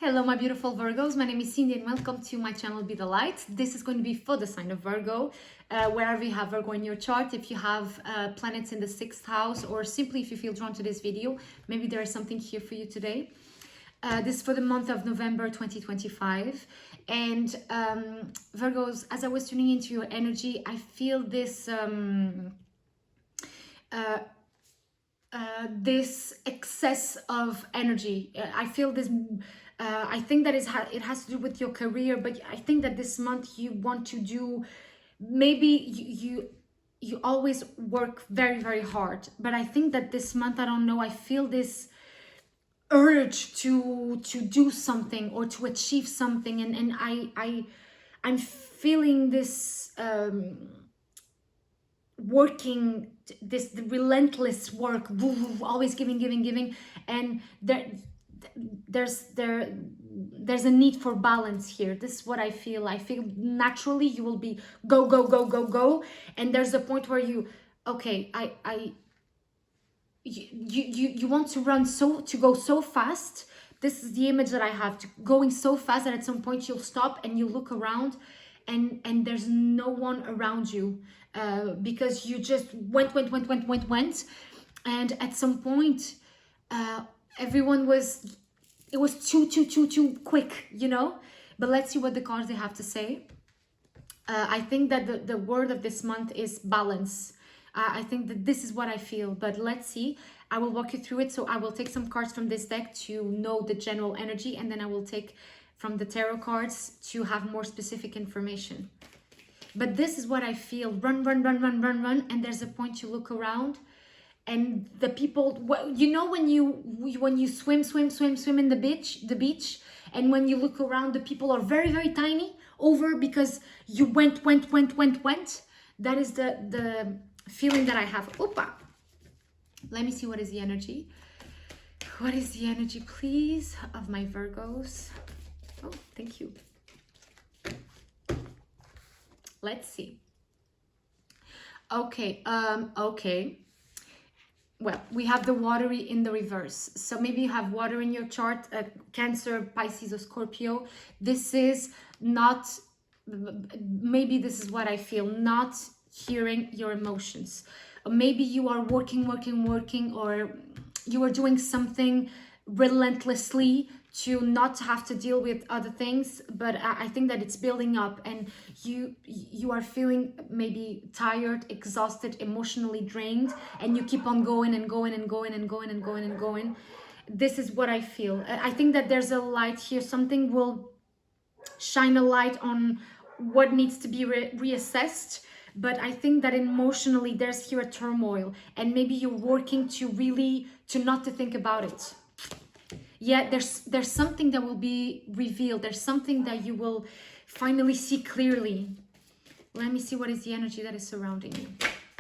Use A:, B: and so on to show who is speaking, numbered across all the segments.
A: Hello my beautiful Virgos, my name is Cindy and welcome to my channel Be the Light. This is going to be for the sign of Virgo, wherever you have Virgo in your chart. If you have planets in the 6th house, or simply if you feel drawn to this video, maybe there is something here for you today. This is for the month of November 2025. And Virgos, as I was tuning into your energy, I feel this this excess of energy. I feel this. I think that it has to do with your career, but I think that this month you want to do. Maybe you always work very, very hard, but I think that this month, I don't know. I feel this urge to do something or to achieve something, and I'm feeling this. Working this relentless work, always giving, and there's a need for balance here. This is what I feel. I feel naturally you will be go, and there's a point where you want to run, to go so fast. This is the image that I have, going so fast that at some point you'll stop and you look around and there's no one around you, because you just went, and at some point everyone was, it was too quick, you know. But let's see what the cards they have to say. I think that the word of this month is balance. I think that this is what I feel, but let's see. I will walk you through it. So I will take some cards from this deck to know the general energy, and then I will take from the tarot cards to have more specific information. But this is what I feel. Run, and there's a point you look around and the people, you know, when you swim in the beach, and when you look around, the people are very, very tiny over because you went. That is the feeling that I have. Opa. Let me see, what is the energy? What is the energy, please, of my Virgos? Oh, thank you. Let's see. Okay, well, we have the watery in the reverse. So maybe you have water in your chart, Cancer, Pisces, or Scorpio. This is not, maybe this is what I feel, not hearing your emotions. Or maybe you are working, or you are doing something relentlessly to not have to deal with other things, but I think that it's building up, and you are feeling maybe tired, exhausted, emotionally drained, and you keep on going. This is what I feel. I think that there's a light here. Something will shine a light on what needs to be reassessed, but I think that emotionally there's here a turmoil, and maybe you're working to not to think about it. Yeah, there's something that will be revealed. There's something that you will finally see clearly. Let me see, what is the energy that is surrounding you.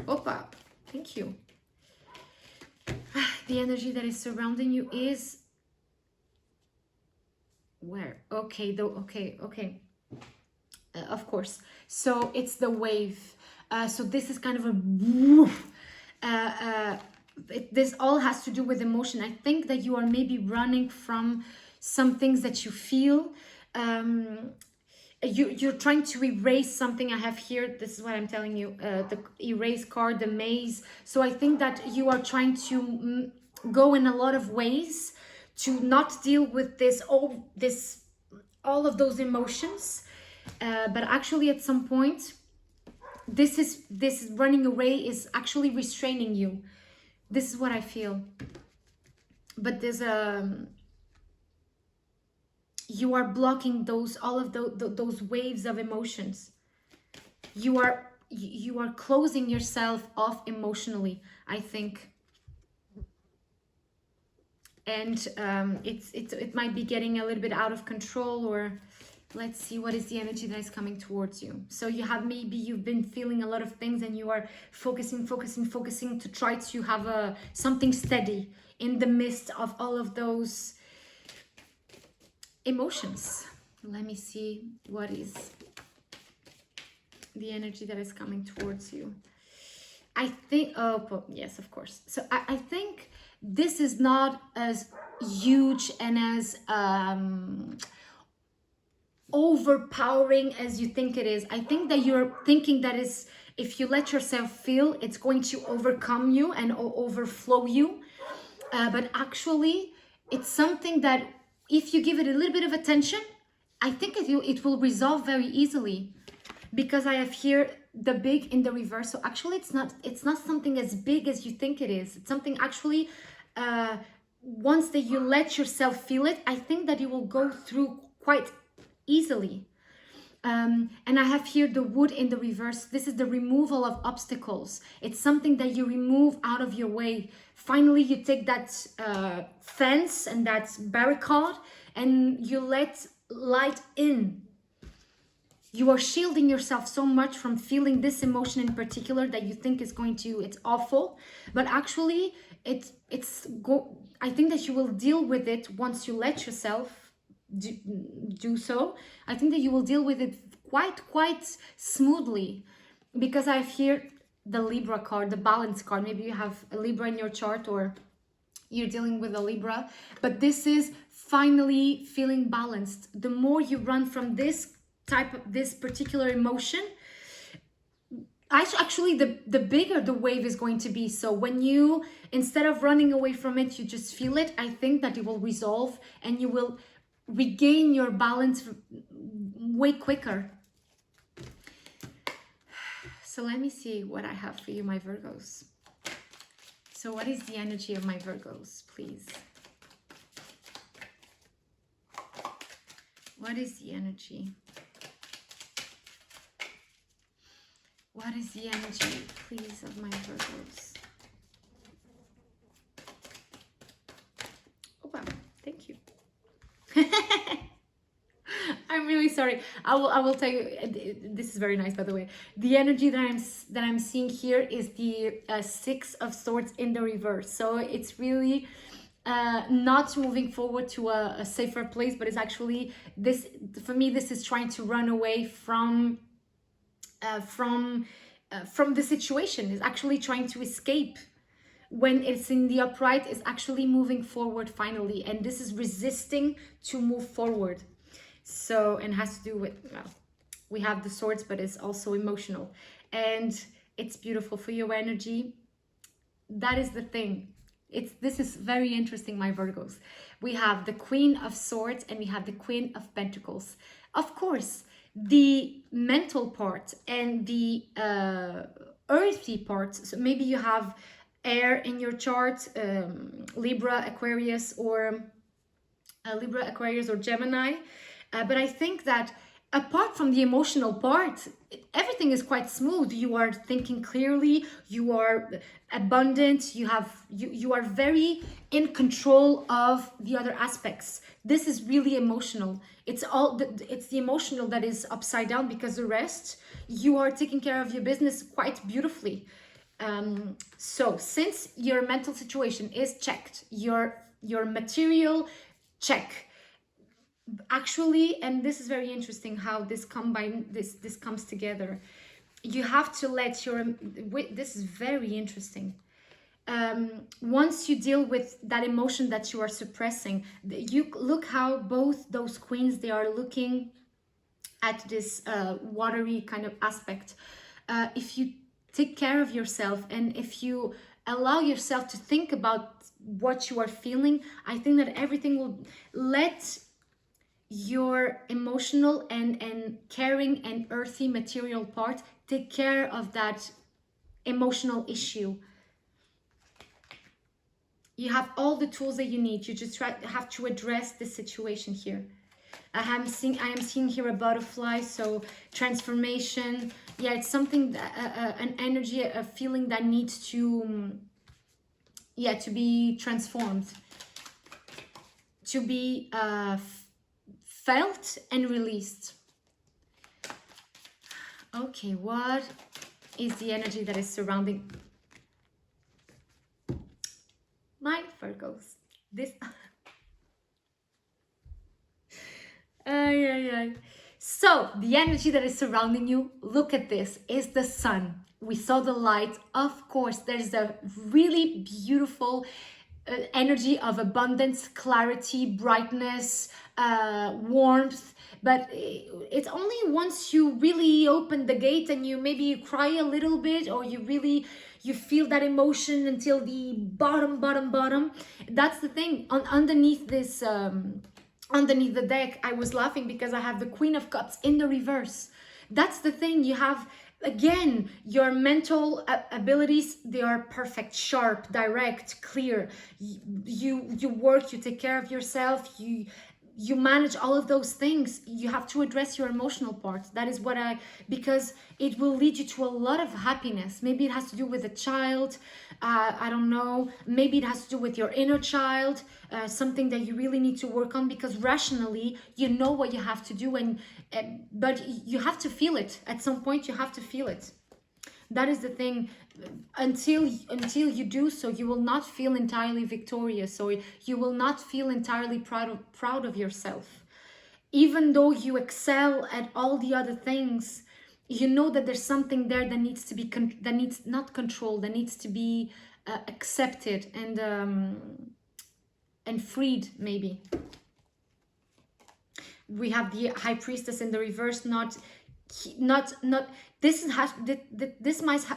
A: Opa, thank you. The energy that is surrounding you is where? Okay, okay. Of course. So it's the wave. So this is kind of a this all has to do with emotion. I think that you are maybe running from some things that you feel. You're trying to erase something. I have here, this is what I'm telling you, the erase card, the maze. So I think that you are trying to go in a lot of ways to not deal with all of those emotions. But actually at some point, this running away is actually restraining you. This is what I feel. But there's you are blocking all of those waves of emotions. You are closing yourself off emotionally, I think. And it might be getting a little bit out of control, or let's see, what is the energy that is coming towards you. So you've been feeling a lot of things, and you are focusing to try to have something steady in the midst of all of those emotions. Let me see, what is the energy that is coming towards you. I think, oh yes, of course. So I think this is not as huge and as overpowering as you think it is. I think that you're thinking that is, if you let yourself feel, it's going to overcome you and overflow you. But actually, it's something that if you give it a little bit of attention, I think it will resolve very easily. Because I have here the big in the reverse. So actually, it's not something as big as you think it is. It's something actually, once that you let yourself feel it, I think that you will go through quite easily. And I have here the wood in the reverse. This is the removal of obstacles. It's something that you remove out of your way. Finally, you take that fence and that barricade and you let light in. You are shielding yourself so much from feeling this emotion in particular that you think is going to, it's awful. But actually, I think that you will deal with it once you let yourself do so. I think that you will deal with it quite smoothly, because I have here the Libra card, the balance card. Maybe you have a Libra in your chart or you're dealing with a Libra, but this is finally feeling balanced. The more you run from this particular emotion, actually the bigger the wave is going to be. So when you, instead of running away from it, you just feel it, I think that it will resolve and you will regain your balance way quicker. So let me see what I have for you, my Virgos. So what is the energy of my Virgos, please? What is the energy? What is the energy, please, of my Virgos? Oh, wow. Thank you. I'm really sorry. I will tell you. This is very nice, by the way. The energy that I'm seeing here is the Six of Swords in the reverse. So it's really not moving forward to a safer place, but it's actually this. For me, this is trying to run away from the situation. Is actually trying to escape. When it's in the upright, it's actually moving forward finally, and this is resisting to move forward. So, and has to do with, well, we have the swords, but it's also emotional, and it's beautiful for your energy. That is the thing. This is very interesting, my Virgos. We have the Queen of Swords and we have the Queen of Pentacles. Of course, the mental part and the earthy part. So maybe you have air in your chart, Libra, Aquarius, or Gemini. But I think that apart from the emotional part, everything is quite smooth. You are thinking clearly, you are abundant, you are very in control of the other aspects. This is really emotional. It's the emotional that is upside down, because the rest, you are taking care of your business quite beautifully. So since your mental situation is checked, your material check, actually, and this is very interesting how this comes together. You have to let your, this is very interesting. Once you deal with that emotion that you are suppressing, you look how both those queens, they are looking at this watery kind of aspect. If you take care of yourself and if you allow yourself to think about what you are feeling, I think that everything will let your emotional and caring and earthy material part take care of that emotional issue. You have all the tools that you need. You just have to address the situation here. I am seeing here a butterfly, so transformation. Yeah, it's something, an energy, a feeling that needs to, to be transformed, to be felt and released. Okay, what is the energy that is surrounding my Virgos? This So the energy that is surrounding you, look at this, is the sun. We saw the light. Of course, there's a really beautiful energy of abundance, clarity, brightness, warmth. But it's only once you really open the gate and you cry a little bit, or you feel that emotion until the bottom. That's the thing. Underneath this underneath the deck, I was laughing because I have the Queen of Cups in the reverse. That's the thing. You have, again, your mental abilities, they are perfect, sharp, direct, clear. You work, you take care of yourself, you manage all of those things. You have to address your emotional part. That is what because it will lead you to a lot of happiness. Maybe it has to do with a child, I don't know, maybe it has to do with your inner child, something that you really need to work on, because rationally you know what you have to do, but you have to feel it. At some point you have to feel it. That is the thing. Until you do so, you will not feel entirely victorious, or you will not feel entirely proud of yourself. Even though you excel at all the other things, you know that there's something there that needs to be that needs not controlled, that needs to be accepted and freed. Maybe we have the High Priestess in the reverse. This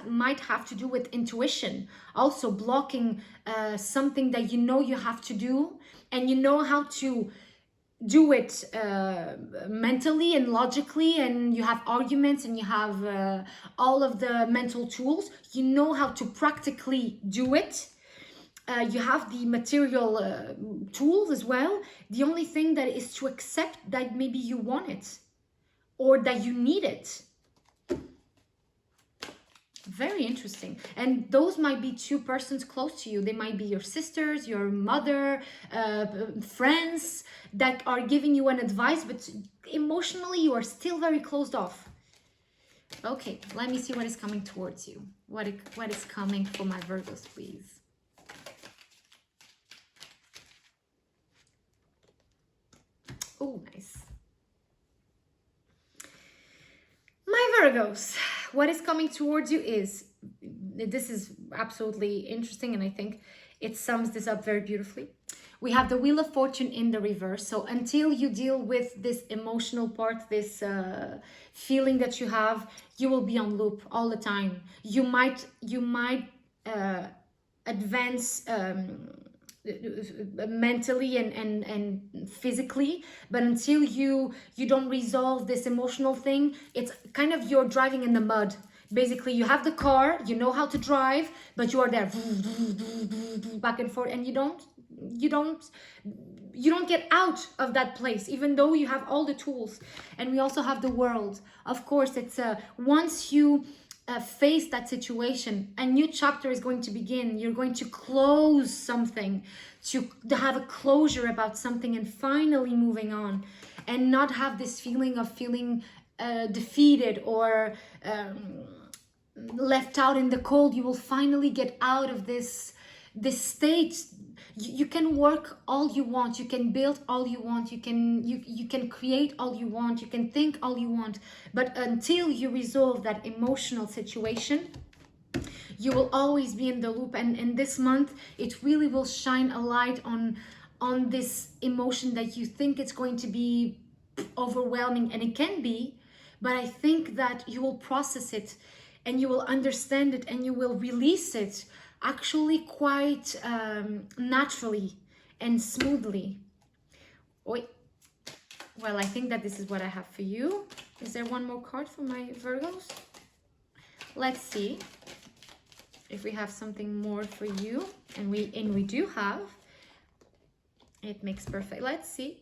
A: might have to do with intuition, also blocking something that you know you have to do, and you know how to do it mentally and logically, and you have arguments, and you have all of the mental tools. You know how to practically do it. You have the material tools as well. The only thing that is to accept that maybe you want it, or that you need it. Very interesting. And those might be two persons close to you. They might be your sisters, your mother, friends that are giving you an advice, but emotionally you are still very closed off. Okay, let me see what is coming towards you. What is coming for my Virgos, please? Oh, nice. My Virgos, what is coming towards you is, this is absolutely interesting, and I think it sums this up very beautifully. We have the Wheel of Fortune in the reverse. So until you deal with this emotional part, this feeling that you have, you will be on loop all the time. You might advance mentally and physically, but until you don't resolve this emotional thing, it's kind of you're driving in the mud. Basically, you have the car, you know how to drive, but you are there back and forth, and you don't get out of that place, even though you have all the tools. And we also have the World. Of course, it's once you face that situation, a new chapter is going to begin. You're going to close something, to have a closure about something, and finally moving on, and not have this feeling of feeling defeated or left out in the cold. You will finally get out of this state. You can work all you want, you can build all you want, you can create all you want, you can think all you want, but until you resolve that emotional situation, you will always be in the loop. And this month it really will shine a light on this emotion that you think it's going to be overwhelming, and it can be, but I think that you will process it, and you will understand it, and you will release it actually quite naturally and smoothly. Oi. Well, I think that this is what I have for you. Is there one more card for my Virgos? Let's see if we have something more for you. And we do have. It makes perfect. Let's see.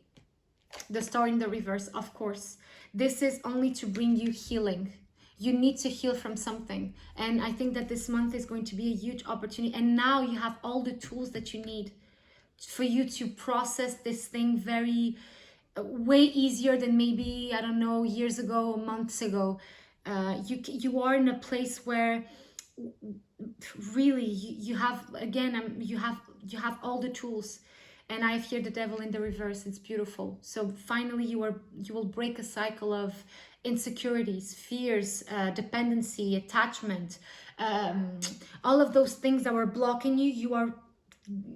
A: The Star in the reverse, of course. This is only to bring you healing. You need to heal from something, and I think that this month is going to be a huge opportunity, and now you have all the tools that you need for you to process this thing very way easier than maybe, I don't know, years ago, months ago. You are in a place where really you have, again, you have all the tools. And I have here the Devil in the reverse. It's beautiful. So finally you will break a cycle of insecurities, fears, dependency, attachment, all of those things that were blocking you.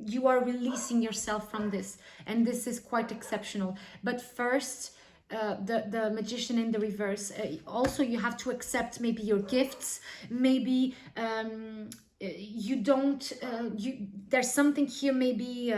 A: you are releasing yourself from this, and this is quite exceptional. But first, the magician in the reverse, also you have to accept maybe your gifts, maybe you don't you there's something here, maybe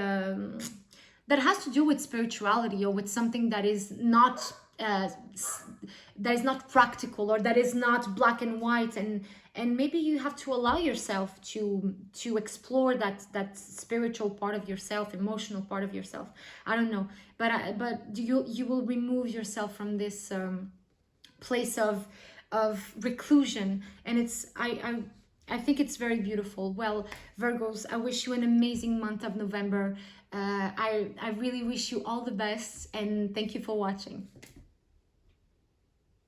A: that has to do with spirituality, or with something that is not that is not practical, or that is not black and white, and maybe you have to allow yourself to explore that spiritual part of yourself, emotional part of yourself. I don't know, but you will remove yourself from this place of reclusion, and it's I think it's very beautiful. Well, Virgos, I wish you an amazing month of November. I really wish you all the best, and thank you for watching.